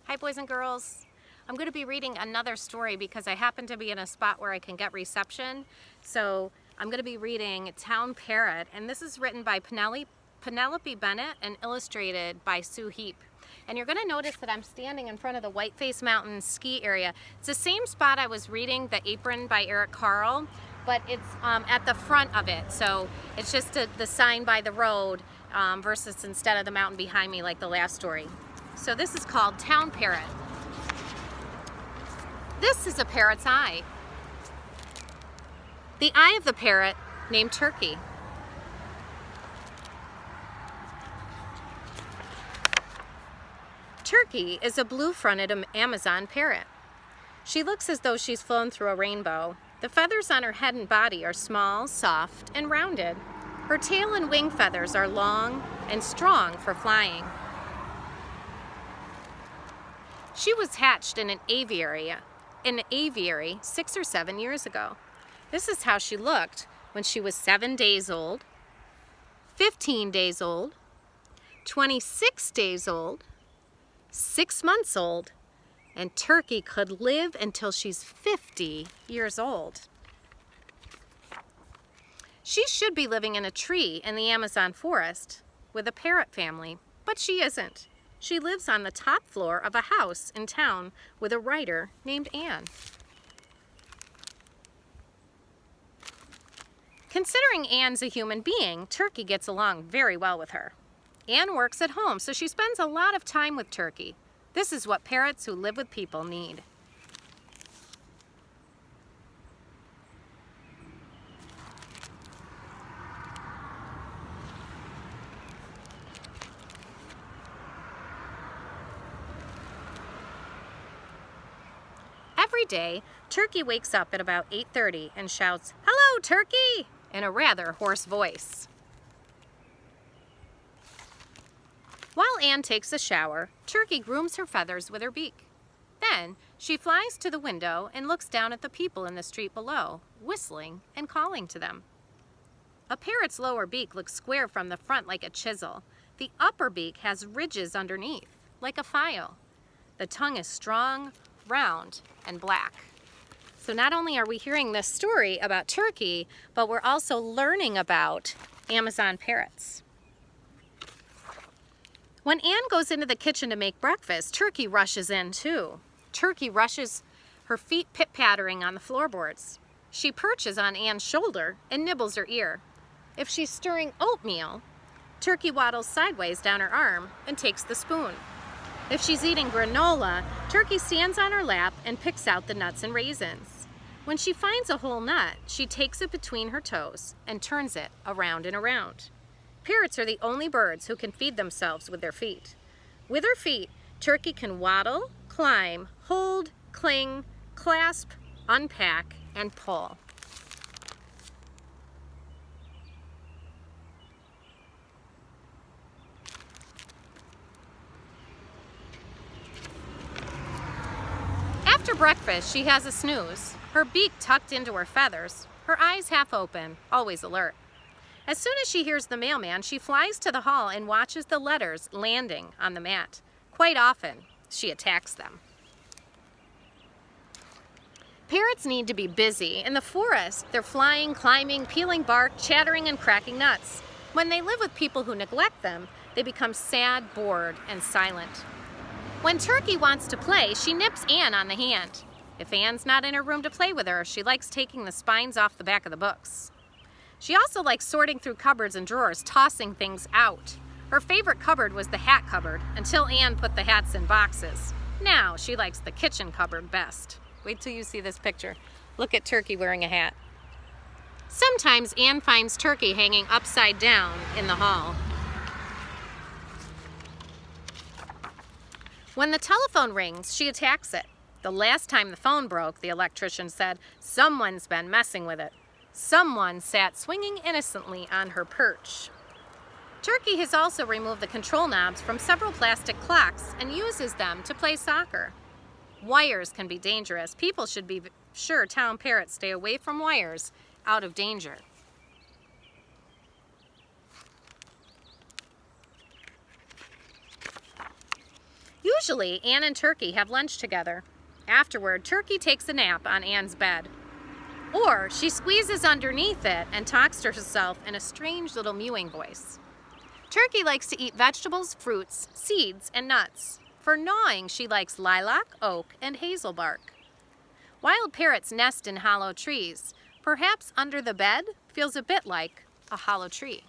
Hi boys and girls. I'm going to be reading another story because I happen to be in a spot where I can get reception. So I'm going to be reading Town Parrot, and this is written by Penelope Bennett and illustrated by Sue Heap. And you're going to notice that I'm standing in front of the Whiteface Mountain ski area. It's the same spot I was reading The Apron by Eric Carle, but it's at the front of it. So it's just the sign by the road versus instead of the mountain behind me like the last story. So this is called Town Parrot. This is a parrot's eye. The eye of the parrot named Turkey. Turkey is a blue-fronted Amazon parrot. She looks as though she's flown through a rainbow. The feathers on her head and body are small, soft, and rounded. Her tail and wing feathers are long and strong for flying. She was hatched in an aviary 6 or 7 years ago. This is how she looked when she was 7 days old, 15 days old, 26 days old, 6 months old, and Turkey could live until she's 50 years old. She should be living in a tree in the Amazon forest with a parrot family, but she isn't. She lives on the top floor of a house in town with a writer named Anne. Considering Anne's a human being, Turkey gets along very well with her. Anne works at home, so she spends a lot of time with Turkey. This is what parrots who live with people need. Every day, Turkey wakes up at about 8:30 and shouts, "Hello, Turkey!" in a rather hoarse voice. While Anne takes a shower, Turkey grooms her feathers with her beak. Then, she flies to the window and looks down at the people in the street below, whistling and calling to them. A parrot's lower beak looks square from the front like a chisel. The upper beak has ridges underneath, like a file. The tongue is strong, round, and black. So not only are we hearing this story about Turkey, but we're also learning about Amazon parrots. When Anne goes into the kitchen to make breakfast, Turkey rushes in too. Turkey rushes, her feet pit-pattering on the floorboards. She perches on Anne's shoulder and nibbles her ear. If she's stirring oatmeal, Turkey waddles sideways down her arm and takes the spoon. If she's eating granola, Turkey stands on her lap and picks out the nuts and raisins. When she finds a whole nut, she takes it between her toes and turns it around and around. Parrots are the only birds who can feed themselves with their feet. With her feet, Turkey can waddle, climb, hold, cling, clasp, unpack, and pull. After breakfast, she has a snooze, her beak tucked into her feathers, her eyes half open, always alert. As soon as she hears the mailman, she flies to the hall and watches the letters landing on the mat. Quite often, she attacks them. Parrots need to be busy. In the forest, they're flying, climbing, peeling bark, chattering, and cracking nuts. When they live with people who neglect them, they become sad, bored, and silent. When Turkey wants to play, she nips Anne on the hand. If Anne's not in her room to play with her, she likes taking the spines off the back of the books. She also likes sorting through cupboards and drawers, tossing things out. Her favorite cupboard was the hat cupboard, until Anne put the hats in boxes. Now she likes the kitchen cupboard best. Wait till you see this picture. Look at Turkey wearing a hat. Sometimes Anne finds Turkey hanging upside down in the hall. When the telephone rings, she attacks it. The last time the phone broke, the electrician said, "Someone's been messing with it." Someone sat swinging innocently on her perch. Turkey has also removed the control knobs from several plastic clocks and uses them to play soccer. Wires can be dangerous. People should be sure town parrots stay away from wires, out of danger. Usually, Anne and Turkey have lunch together. Afterward, Turkey takes a nap on Anne's bed. Or she squeezes underneath it and talks to herself in a strange little mewing voice. Turkey likes to eat vegetables, fruits, seeds, and nuts. For gnawing, she likes lilac, oak, and hazel bark. Wild parrots nest in hollow trees. Perhaps under the bed feels a bit like a hollow tree.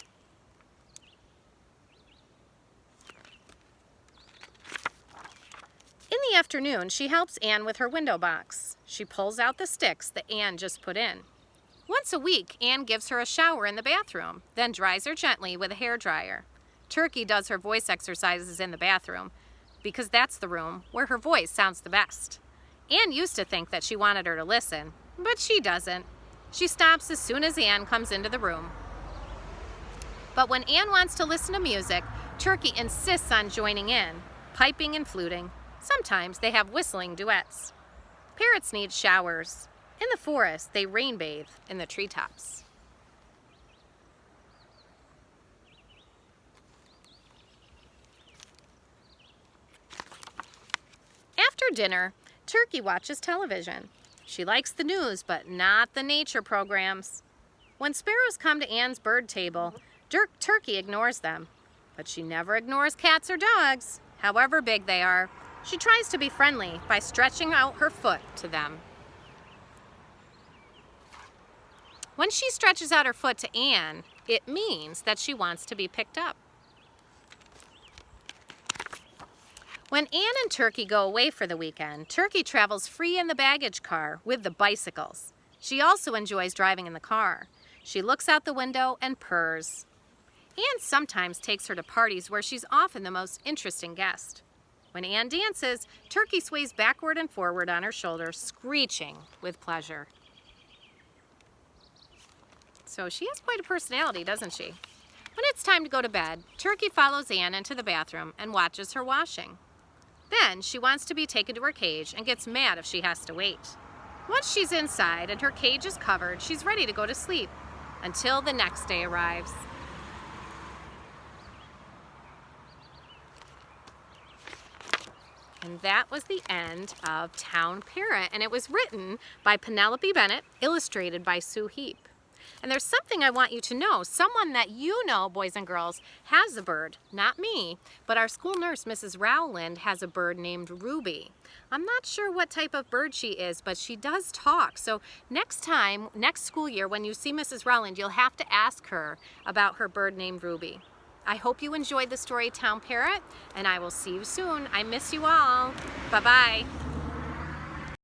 In the afternoon, she helps Anne with her window box. She pulls out the sticks that Anne just put in. Once a week, Anne gives her a shower in the bathroom, then dries her gently with a hairdryer. Turkey does her voice exercises in the bathroom because that's the room where her voice sounds the best. Anne used to think that she wanted her to listen, but she doesn't. She stops as soon as Anne comes into the room. But when Anne wants to listen to music, Turkey insists on joining in, piping and fluting. Sometimes they have whistling duets. Parrots need showers. In the forest, they rain bathe in the treetops. After dinner, Turkey watches television. She likes the news, but not the nature programs. When sparrows come to Anne's bird table, Turkey ignores them. But she never ignores cats or dogs, however big they are. She tries to be friendly by stretching out her foot to them. When she stretches out her foot to Anne, it means that she wants to be picked up. When Anne and Turkey go away for the weekend, Turkey travels free in the baggage car with the bicycles. She also enjoys driving in the car. She looks out the window and purrs. Anne sometimes takes her to parties where she's often the most interesting guest. When Anne dances, Turkey sways backward and forward on her shoulder, screeching with pleasure. So she has quite a personality, doesn't she? When it's time to go to bed, Turkey follows Anne into the bathroom and watches her washing. Then she wants to be taken to her cage and gets mad if she has to wait. Once she's inside and her cage is covered, she's ready to go to sleep until the next day arrives. And that was the end of Town Parrot, and it was written by Penelope Bennett, illustrated by Sue Heap. And there's something I want you to know. Someone that you know, boys and girls, has a bird. Not me, but our school nurse, Mrs. Rowland, has a bird named Ruby. I'm not sure what type of bird she is, but she does talk. So next time, next school year, when you see Mrs. Rowland, you'll have to ask her about her bird named Ruby. I hope you enjoyed the story Town Parrot, and I will see you soon. I miss you all. Bye-bye.